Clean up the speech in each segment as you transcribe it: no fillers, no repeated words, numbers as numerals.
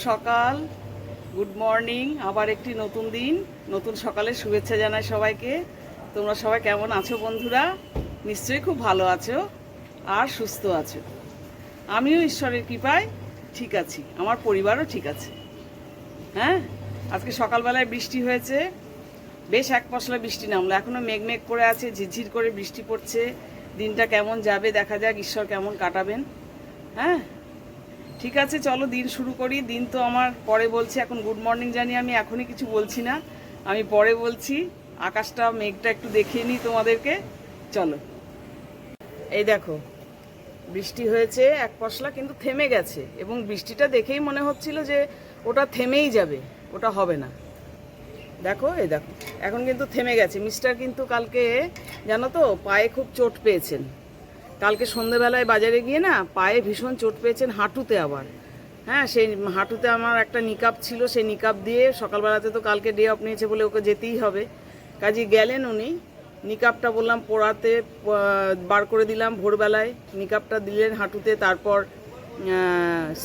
সকাল, good morning. আবার একটি নতুন দিন, নতুন সকালের শুভেচ্ছা জানাই সবাইকে। তোমরা সবাই কেমন আছো বন্ধুরা? নিশ্চয়ই খুব ভালো আছো আর সুস্থ আছো। আমিও ঈশ্বরের কৃপায় ঠিক আছি, আমার পরিবারও ঠিক আছে। হ্যাঁ, আজকে সকালবেলায় বৃষ্টি হয়েছে, বেশ এক পশলা বৃষ্টি নামলো। এখনও মেঘ মেঘ করে আছে, ঝিরঝির করে বৃষ্টি পড়ছে। দিনটা কেমন যাবে দেখা যাক, ঈশ্বর কেমন কাটাবেন। হ্যাঁ, ঠিক আছে, চলো দিন শুরু করি। দিন তো আমার পরে বলছি, এখন গুড মর্নিং জানি আমি, এখনই কিছু বলছি না, আমি পরে বলছি। আকাশটা মেঘটা একটু দেখিয়ে নিই তোমাদেরকে, চলো। এই দেখো, বৃষ্টি হয়েছে এক পশলা, কিন্তু থেমে গেছে, এবং বৃষ্টিটা দেখেই মনে হচ্ছিল যে ওটা থেমেই যাবে, ওটা হবে না। দেখো, এই দেখো, এখন কিন্তু থেমে গেছে। মিস্টার কিন্তু কালকে জানো তো পায়ে খুব চোট পেয়েছেন। কালকে সন্ধেবেলায় বাজারে গিয়ে না পায়ে ভীষণ চোট পেয়েছেন, হাঁটুতে আবার। হ্যাঁ, সেই হাঁটুতে আমার একটা নিকাপ ছিল, সেই নিকাপ দিয়ে সকালবেলাতে তো কালকে ডে অফ নিয়েছে বলে ওকে যেতেই হবে, কাজে গেলেন উনি। নিকাপটা বললাম পোড়াতে, বার করে দিলাম ভোরবেলায়, নিকাপটা দিলেন হাঁটুতে। তারপর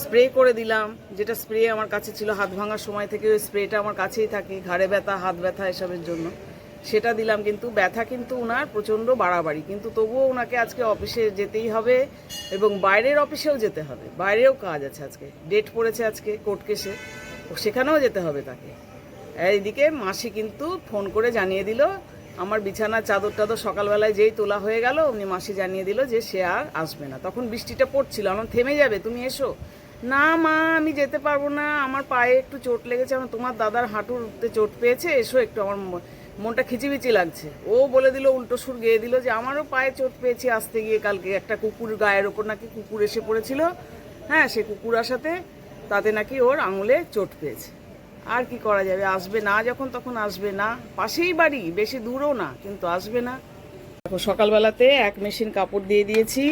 স্প্রে করে দিলাম, যেটা স্প্রে আমার কাছে ছিল হাত ভাঙার সময় থেকে, ওই স্প্রেটা আমার কাছেই থাকে ঘাড়ে ব্যথা, হাত ব্যথা এসবের জন্য, সেটা দিলাম। কিন্তু ব্যথা কিন্তু ওনার প্রচণ্ড বাড়াবাড়ি, কিন্তু তবুও ওনাকে আজকে অফিসে যেতেই হবে, এবং বাইরের অফিসেও যেতে হবে, বাইরেও কাজ আছে। আজকে ডেট পড়েছে, আজকে কোর্ট কেসে, সেখানেও যেতে হবে তাকে। এইদিকে মাসি কিন্তু ফোন করে জানিয়ে দিল, আমার বিছানার চাদর টাদর সকালবেলায় যেই তোলা হয়ে গেল অমনি মাসি জানিয়ে দিল যে সে আর আসবে না। তখন বৃষ্টিটা পড়ছিল, আমার থেমে যাবে, তুমি এসো। না মা, আমি যেতে পারবো না, আমার পায়ে একটু চোট লেগেছে, আমার তোমার দাদার হাঁটুতে চোট পেয়েছে, এসো একটু, আমার মনটা খিচিবিচি লাগছে। ও বলে দিল, উল্টো সুর গেয়ে দিল যে আমারও পায়ে চোট পেয়েছি আসতে গিয়ে, কালকে একটা কুকুর গায়ের ওপর নাকি কুকুর এসে পড়েছিল। হ্যাঁ, সে কুকুর আসাতে তাতে নাকি ওর আঙুলে চোট পেয়েছে। আর কি করা যাবে, আসবে না যখন তখন আসবে না, পাশেই বাড়ি, বেশি দূরও না, কিন্তু আসবে না। দেখো, সকালবেলাতে এক মেশিন কাপড় দিয়ে দিয়েছি,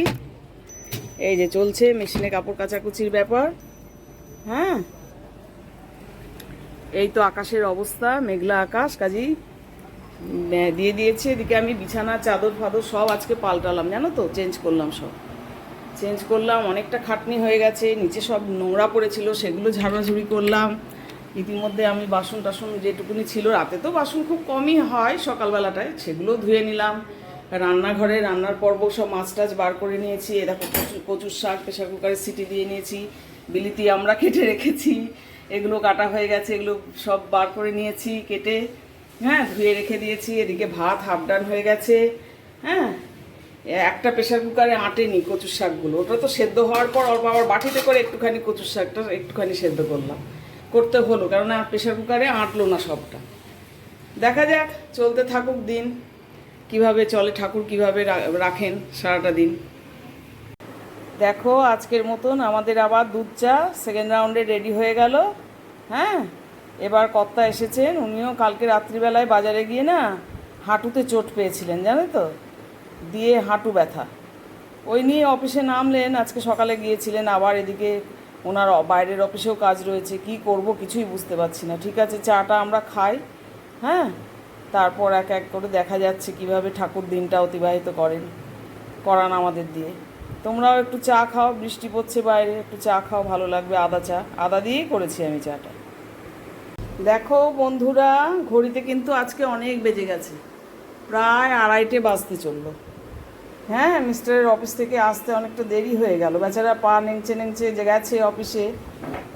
এই যে চলছে মেশিনে কাপড় কাচাকুচির ব্যাপার। হ্যাঁ, এই তো আকাশের অবস্থা, মেঘলা আকাশ, কাজেই দিয়ে দিয়েছি। এদিকে আমি বিছানা চাদর ফাদর সব আজকে পাল্টালাম, জানো তো, চেঞ্জ করলাম, সব চেঞ্জ করলাম। অনেকটা খাটনি হয়ে গেছে, নিচে সব নোংরা পড়েছিল, সেগুলো ঝাড়াঝুড়ি করলাম। ইতিমধ্যে আমি বাসন টাসন যেটুকুনি ছিল, রাতে তো বাসন খুব কমই হয় সকালবেলাটায়, সেগুলো ধুয়ে নিলাম। রান্নাঘরে রান্নার পর্ব সব মাছ টাছ বার করে নিয়েছি। এ দেখো, কচুর শাক প্রেশার কুকারে সিটি দিয়ে নিয়েছি, বিলিতি আমরা কেটে রেখেছি, এগুলো কাটা হয়ে গেছে, এগুলো সব বার করে নিয়েছি কেটে। হ্যাঁ, ধুয়ে রেখে দিয়েছি। এদিকে ভাত হাফ ডান হয়ে গেছে। হ্যাঁ, একটা প্রেশার কুকারে আটেনি কচুর শাকগুলো, ওটা তো সেদ্ধ হওয়ার পর অল্প আবার বাটিতে করে একটুখানি কচুর শাকটা একটুখানি সেদ্ধ করলাম, করতে হলো, কারণ প্রেশার কুকারে আঁটলো না সবটা। দেখা যাক, চলতে থাকুক দিন, কিভাবে চলে, ঠাকুর কিভাবে রাখেন সারাটা দিন। দেখো, আজকের মতন আমাদের আবার দুধ চা সেকেন্ড রাউন্ডে রেডি হয়ে গেল। হ্যাঁ, এবার কর্তা এসেছেন, উনিও কালকে রাত্রিবেলায় বাজারে গিয়ে না হাঁটুতে চোট পেয়েছিলেন, জানো তো, দিয়ে হাঁটু ব্যথা, ওই নিয়ে অফিসে নামলেন। আজকে সকালে গিয়েছিলেন, আবার এদিকে ওনার বাইরের অফিসেও কাজ রয়েছে, কি করব কিছুই বুঝতে পারছি না। ঠিক আছে, চাটা আমরা খাই, হ্যাঁ, তারপর এক এক করে দেখা যাচ্ছে কিভাবে ঠাকুর দিনটা অতিবাহিত করান আমাদের দিয়ে। তোমরাও একটু চা খাও, বৃষ্টি পড়ছে বাইরে, একটু চা খাও, ভালো লাগবে। আদা চা, আদা দিয়েই করেছি আমি চাটা। দেখো বন্ধুরা, ঘড়িতে কিন্তু আজকে অনেক বেজে গেছে, প্রায় 2:30 বাজতে চললো। হ্যাঁ, মিস্টারের অফিস থেকে আসতে অনেকটা দেরি হয়ে গেল, বেচারা পা নেংচে নেংচে যে গেছে অফিসে।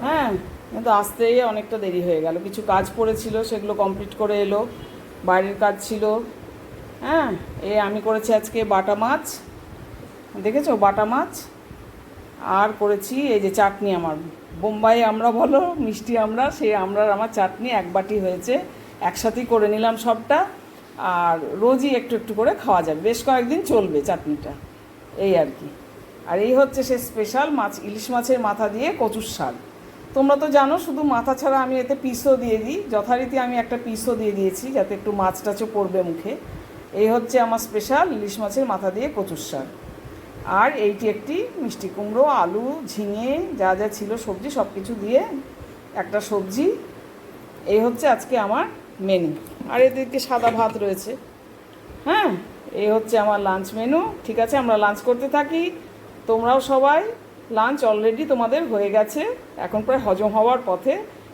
হ্যাঁ, কিন্তু আসতেই অনেকটা দেরি হয়ে গেল, কিছু কাজ পড়েছিল সেগুলো কমপ্লিট করে এলো, বাইরের কাজ ছিল। হ্যাঁ, আমি করেছি আজকে বাটা মাছ, দেখেছো, বাটা মাছ, আর করেছি এই যে চাটনি, আমার বোম্বাই আমরা বলো, মিষ্টি আমরা, সেই আমরার আমার চাটনি 1 বাটি হয়েছে, একসাথেই করে নিলাম সবটা। আর রোজই একটু একটু করে খাওয়া যাবে, বেশ কয়েকদিন চলবে চাটনিটা, এই আর কি। আর এই হচ্ছে সে স্পেশাল মাছ, ইলিশ মাছের মাথা দিয়ে কচুর শাক। তোমরা তো জানো শুধু মাথা ছাড়া আমি এতে পিসও দিয়ে দিই, যথারীতি আমি একটা পিসও দিয়ে দিয়েছি যাতে একটু মাছ টাছও পড়বে মুখে। এই হচ্ছে আমার স্পেশাল ইলিশ মাছের মাথা দিয়ে কচুর শাক। আর এইটি একটি মিষ্টি কুমড়ো, আলু, ঝিঙে, যা যা ছিল সবজি সব কিছু দিয়ে একটা সবজি। এই হচ্ছে আজকে আমার মেনু। আর এদিকে সাদা ভাত রয়েছে। হ্যাঁ, এই হচ্ছে আমার লাঞ্চ মেনু। ঠিক আছে, আমরা লাঞ্চ করতে থাকি, তোমরাও সবাই লাঞ্চ অলরেডি তোমাদের হয়ে গেছে, এখন প্রায় হজম হওয়ার পথে।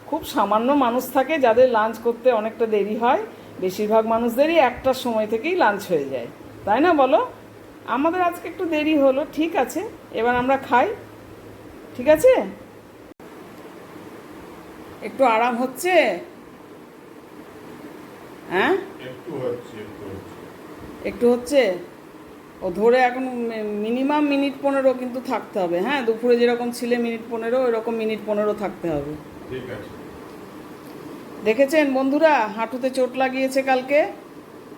খুব সামান্য মানুষ থাকে যাদের লাঞ্চ করতে অনেকটা দেরি হয়, বেশিরভাগ মানুষদেরই 1টার সময় থেকেই লাঞ্চ হয়ে যায়, তাই না বলো? আমাদের আজকে একটু দেরি হলো, ঠিক আছে, এবার আমরা খাই, ঠিক আছে? একটু আরাম হচ্ছে? হ্যাঁ, একটু হচ্ছে। ও ধরে এখন মিনিমাম মিনিট 15 কিন্তু থাকতে হবে। হ্যাঁ, দুপুরে যেরকম ছিলে মিনিট 15, ওইরকম মিনিট 15 থাকতে হবে। ঠিক আছে। দেখেছেন বন্ধুরা, হাঁটুতে চোট লাগিয়েছে কালকে।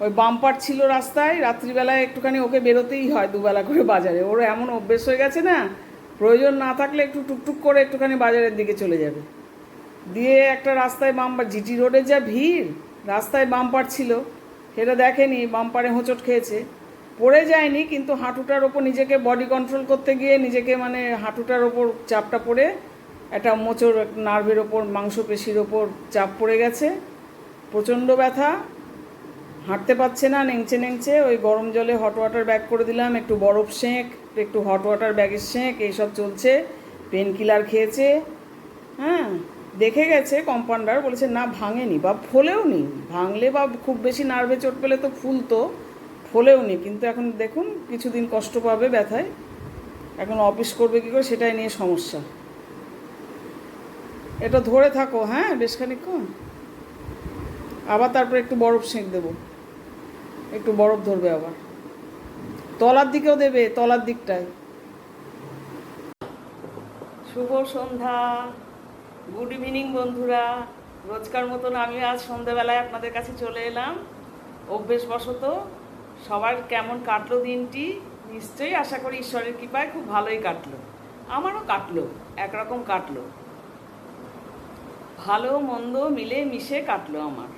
ওই বাম্পার ছিল রাস্তায়, রাত্রিবেলায় একটুখানি ওকে বেরোতেই হয় দুবেলা করে বাজারে। ওর এমন অভ্যেস হয়ে গেছে না, প্রয়োজন না থাকলে একটু টুকটুক করে একটুখানি বাজারের দিকে চলে যাবে। দিয়ে একটা রাস্তায় বাম্পার, জিটি রোডে যা ভিড়, রাস্তায় বাম্পার ছিল, সেটা দেখেনি, বাম্পারে হোঁচট খেয়েছে। পড়ে যায়নি, কিন্তু হাঁটুটার ওপর নিজেকে বডি কন্ট্রোল করতে গিয়ে নিজেকে মানে হাঁটুটার ওপর চাপটা পড়ে একটা মোচড় নার্ভের ওপর, মাংসপেশির ওপর চাপ পড়ে গেছে, প্রচণ্ড ব্যথা, হাঁটতে পারছে না, নেংচে নেংচে। ওই গরম জলে হট ওয়াটার ব্যাগ করে দিলাম, একটু বরফ সেঁক, একটু হট ওয়াটার ব্যাগের সেঁক, এইসব চলছে। পেন কিলার খেয়েছে। হ্যাঁ, দেখে গেছে কম্পাউন্ডার, বলেছে না ভাঙেনি বা ফোলেও নি। ভাঙলে বা খুব বেশি নার্ভে চোট পেলে তো ফুলতো, ফোলেও নি। কিন্তু এখন দেখুন কিছুদিন কষ্ট পাবে ব্যথায়, এখন অফিস করবে কী করে সেটাই নিয়ে সমস্যা। এটা ধরে থাকো, হ্যাঁ, বেশ খানিকক্ষণ। আবার তারপরে একটু বরফ সেঁক দেবো, একটু বরফ ধরবে আবার, তলার দিকেও দেবে, তলার দিকটায়। শুভ সন্ধ্যা, গুড ইভিনিং বন্ধুরা। রোজকার মতন আমি আজ সন্ধ্যাবেলায় আপনাদের কাছে চলে এলাম। অভ্যেসবশত সবার কেমন কাটলো দিনটি? নিশ্চয়ই আশা করি ঈশ্বরের কৃপায় খুব ভালোই কাটলো। আমারও কাটলো, একরকম কাটলো, ভালো মন্দ মিলে মিশে কাটলো আমার।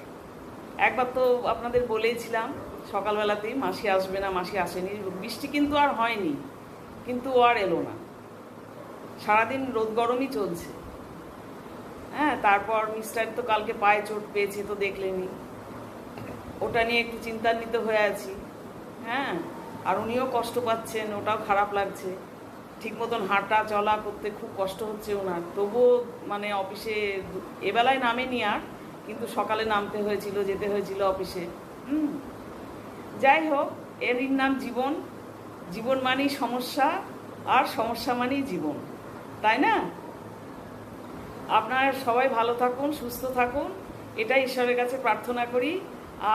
একবার তো আপনাদের বলেইছিলাম সকালবেলাতেই, মাসি আসবে না, মাসি আসেনি। বৃষ্টি কিন্তু আর হয়নি, কিন্তু ও আর এলো না, সারাদিন রোদ গরমই চলছে। হ্যাঁ, তারপর মিস্টার তো কালকে পায়ে চোট পেয়েছে, তো দেখলেনি, ওটা নিয়ে একটু চিন্তান্বিত হয়ে আছি। হ্যাঁ, আর উনিও কষ্ট পাচ্ছেন, ওটাও খারাপ লাগছে। ঠিক মতন হাঁটা চলা করতে খুব কষ্ট হচ্ছে ওনার। তবুও মানে অফিসে এবেলায় নামেনি আর, কিন্তু সকালে নামতে হয়েছিল, যেতে হয়েছিল অফিসে। যাই হোক, এরই নাম জীবন। জীবন মানেই সমস্যা, আর সমস্যা মানেই জীবন, তাই না? আপনারা সবাই ভালো থাকুন, সুস্থ থাকুন, এটাই ঈশ্বরের কাছে প্রার্থনা করি।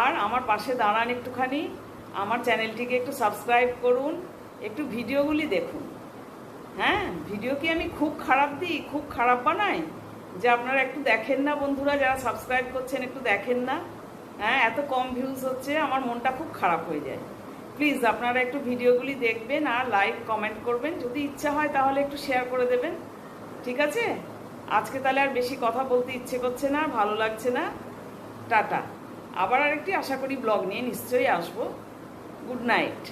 আর আমার পাশে দাঁড়ান একটুখানি, আমার চ্যানেলটিকে একটু সাবস্ক্রাইব করুন, একটু ভিডিওগুলি দেখুন। হ্যাঁ, ভিডিও কি আমি খুব খারাপ দিই, খুব খারাপ বানাই যে আপনারা একটু দেখেন না? বন্ধুরা যারা সাবস্ক্রাইব করছেন একটু দেখেন না? হ্যাঁ, এত কম ভিউজ হচ্ছে, আমার মনটা খুব খারাপ হয়ে যায়। প্লিজ আপনারা একটু ভিডিওগুলি দেখবেন আর লাইক কমেন্ট করবেন, যদি ইচ্ছা হয় তাহলে একটু শেয়ার করে দেবেন, ঠিক আছে? আজকে তাহলে আর বেশি কথা বলতে ইচ্ছে করছে না, ভালো লাগছে না। টাটা। আবার আরেকটি আশা করি ব্লগ নিয়ে নিশ্চয়ই আসবো। Good night.